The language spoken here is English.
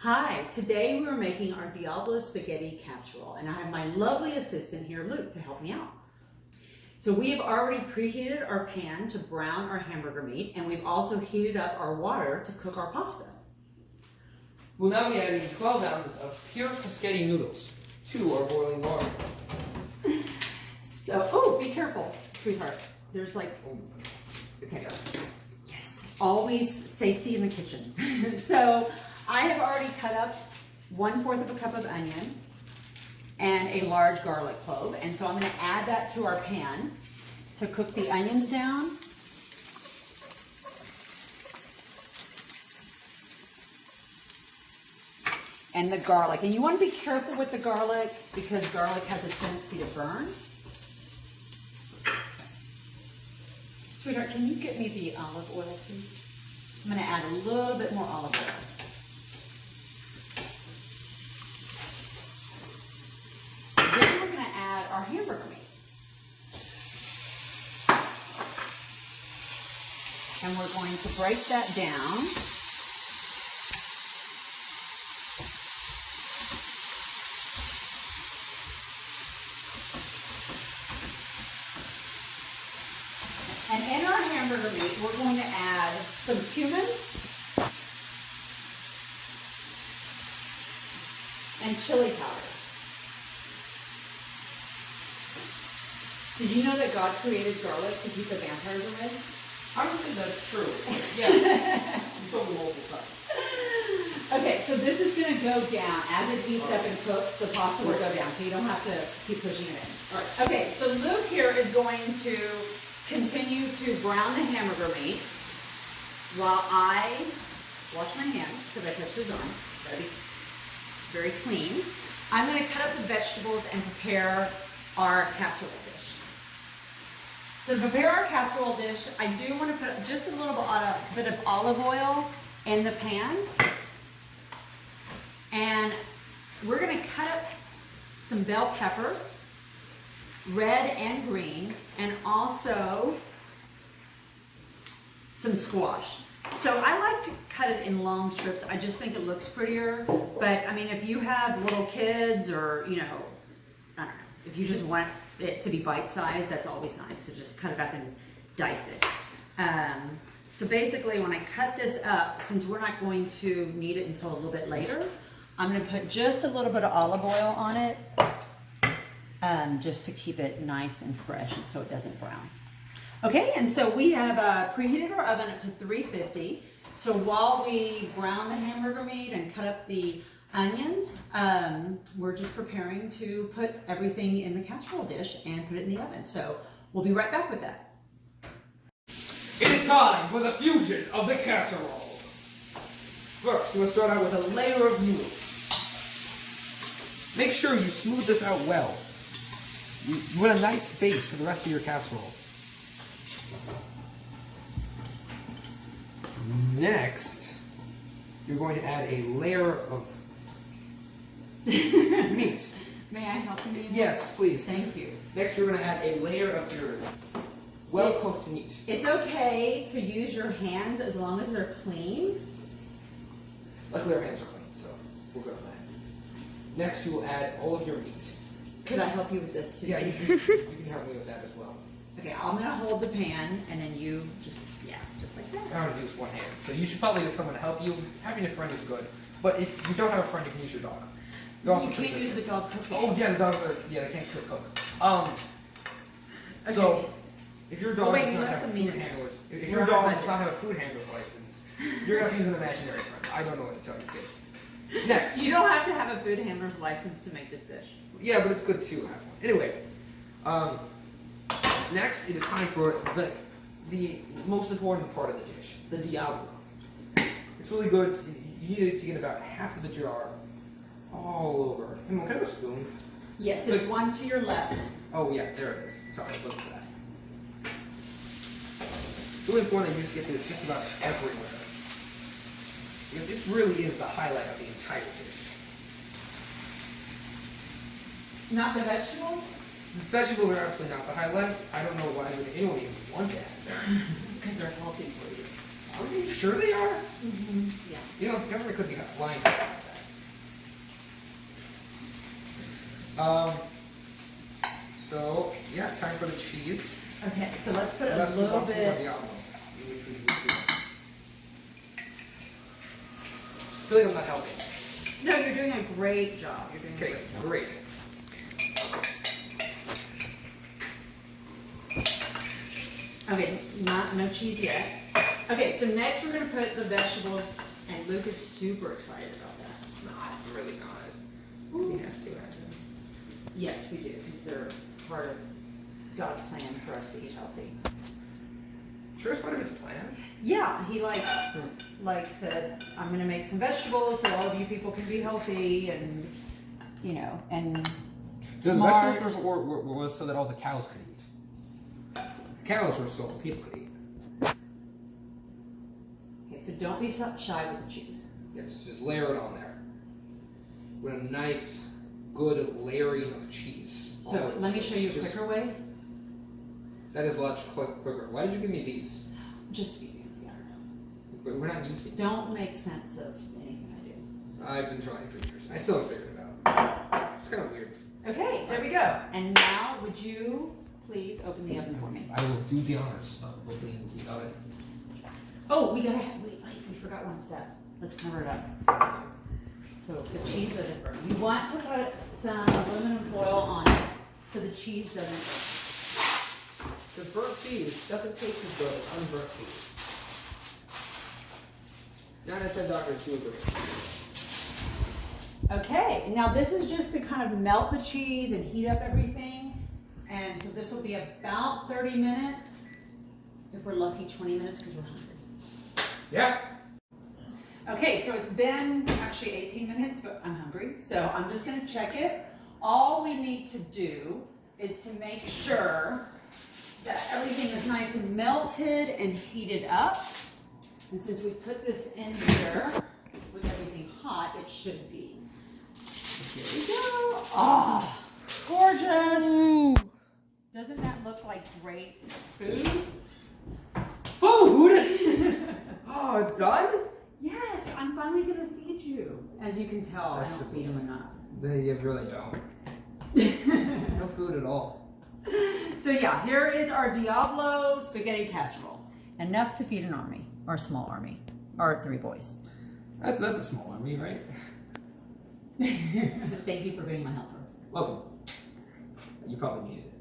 Hi, today we are making our Diablo spaghetti casserole, and I have my lovely assistant here, Luke, to help me out. So we have already preheated our pan to brown our hamburger meat, and we've also heated up our water to cook our pasta. We'll now be adding 12 ounces of pure pescetti noodles to our boiling water. So, oh, be careful, sweetheart. There's like, okay. Yes, always safety in the kitchen. So, I have already cut up 1/4 of a cup of onion and a large garlic clove, and so I'm going to add that to our pan to cook the onions down. And the garlic. And you want to be careful with the garlic because garlic has a tendency to burn. Sweetheart, can you get me the olive oil, please? I'm going to add a little bit more olive oil. Then we're going to add our hamburger meat. And we're going to break that down. And in our hamburger meat, we're going to add some cumin and chili powder. Did you know that God created garlic to keep the vampires away? I don't think that's true. Yeah, you told me multiple times. Okay, so this is going to go down. As it heats up and cooks, the pasta will go down, so you don't have to keep pushing it in. All right. Okay, so Luke here is going to continue to brown the hamburger meat while I wash my hands because I touched his arm. Gotta be very clean. I'm going to cut up the vegetables and prepare our casserole dish. So to prepare our casserole dish, I do want to put just a little bit of olive oil in the pan. And we're going to cut up some bell pepper, red and green, and also some squash. So I like to cut it in long strips. I just think it looks prettier. But I mean, if you have little kids or, you know, I don't know, if you just want it to be bite-sized, that's always nice. So just cut it up and dice it. So basically, when I cut this up, since we're not going to need it until a little bit later, I'm going to put just a little bit of olive oil on it. Just to keep it nice and fresh and so it doesn't brown. Okay, and so we have preheated our oven up to 350. So while we brown the hamburger meat and cut up the onions, we're just preparing to put everything in the casserole dish and put it in the oven. So we'll be right back with that. It is time for the fusion of the casserole. First, we'll start out with a layer of noodles. Make sure you smooth this out well. You want a nice base for the rest of your casserole. Next, you're going to add a layer of meat. May I help you? Yes, please. Thank you. Next, you're going to add a layer of your well-cooked meat. It's okay to use your hands as long as they're clean. Luckily, our hands are clean, so we'll go with that. Next, you will add all of your meat. Could I help you with this too? Yeah, you can help me with that as well. Okay, I'm going to hold the pan and then you just like that. I only use one hand, so you should probably get someone to help you. Having a friend is good, but if you don't have a friend, you can use your dog. You can't use the dog cooking. Oh yeah, the dogs are, they can't still cook. Okay. So if your dog wait, does you not have have some food meat in it. handlers, if You're your not dog does budget. not have a food handler license, you're gonna have to use an imaginary friend. I don't know what to tell you kids. Next. You don't have to have a food handler's license to make this dish. Yeah, but it's good to have one. Anyway, next it is time for the most important part of the dish, the Diablo. It's really good. You need it to get about half of the jar all over. Can I have a spoon? Yes, there's one to your left. Oh yeah, there it is. Sorry, I was looking for that. It's really important that you just get this just about everywhere. Because this really is the highlight of the entire dish. Not the vegetables? The vegetables are absolutely not the highlight. I don't know why anyone even want that. Because they're healthy for you. Are you sure they are? Mm-hmm. Yeah. You know, the government could be lying about that. So yeah, time for the cheese. Okay, so let's put a Unless we little want some more bit. Diablo. I feel like I'm not helping. No, you're doing a great job. You're doing a Okay, great job. great. Okay, no cheese yet. Okay, so next we're gonna put the vegetables, and Luke is super excited about that. No, I'm really not. Ooh. He has to imagine. Yes, we do, because they're part of God's plan for us to eat healthy. Sure, it's part of his plan. Yeah, he like said, I'm gonna make some vegetables so all of you people can be healthy and and The smart. vegetables was so that all the cows could eat. The cows were so people could eat. Okay, so don't be shy with the cheese. Yes, just layer it on there. With a nice, good layering of cheese. So let me show you a quicker way. That is much quicker. Why did you give me these? Just to be fancy, I don't know. But we're not using them. Don't make sense of anything I do. I've been trying for years. I still haven't figured it out. It's kind of weird. Okay, there we go. And now, would you please open the oven for me? I will do the honors of opening the oven. Oh, we forgot one step. Let's cover it up. So the cheese doesn't burn. You want to put some aluminum foil on it so the cheese doesn't The burnt cheese doesn't taste as good as unburnt cheese. 9 out of 10 doctors do agree. Okay, now this is just to kind of melt the cheese and heat up everything. And so this will be about 30 minutes. If we're lucky, 20 minutes because we're hungry. Yeah. Okay, so it's been actually 18 minutes, but I'm hungry. So I'm just gonna check it. All we need to do is to make sure that everything is nice and melted and heated up. And since we put this in here with everything hot, it should be. Here we go. Oh, gorgeous. Ooh. Doesn't that look like great food? Food! Oh, it's done? Yes, I'm finally gonna feed you. As you can tell, I don't feed him enough. You really don't. No food at all. So yeah, here is our Diablo spaghetti casserole. Enough to feed an army, or a small army, or 3 boys. That's a small army, right? Thank you for being my helper. Welcome. You probably need it.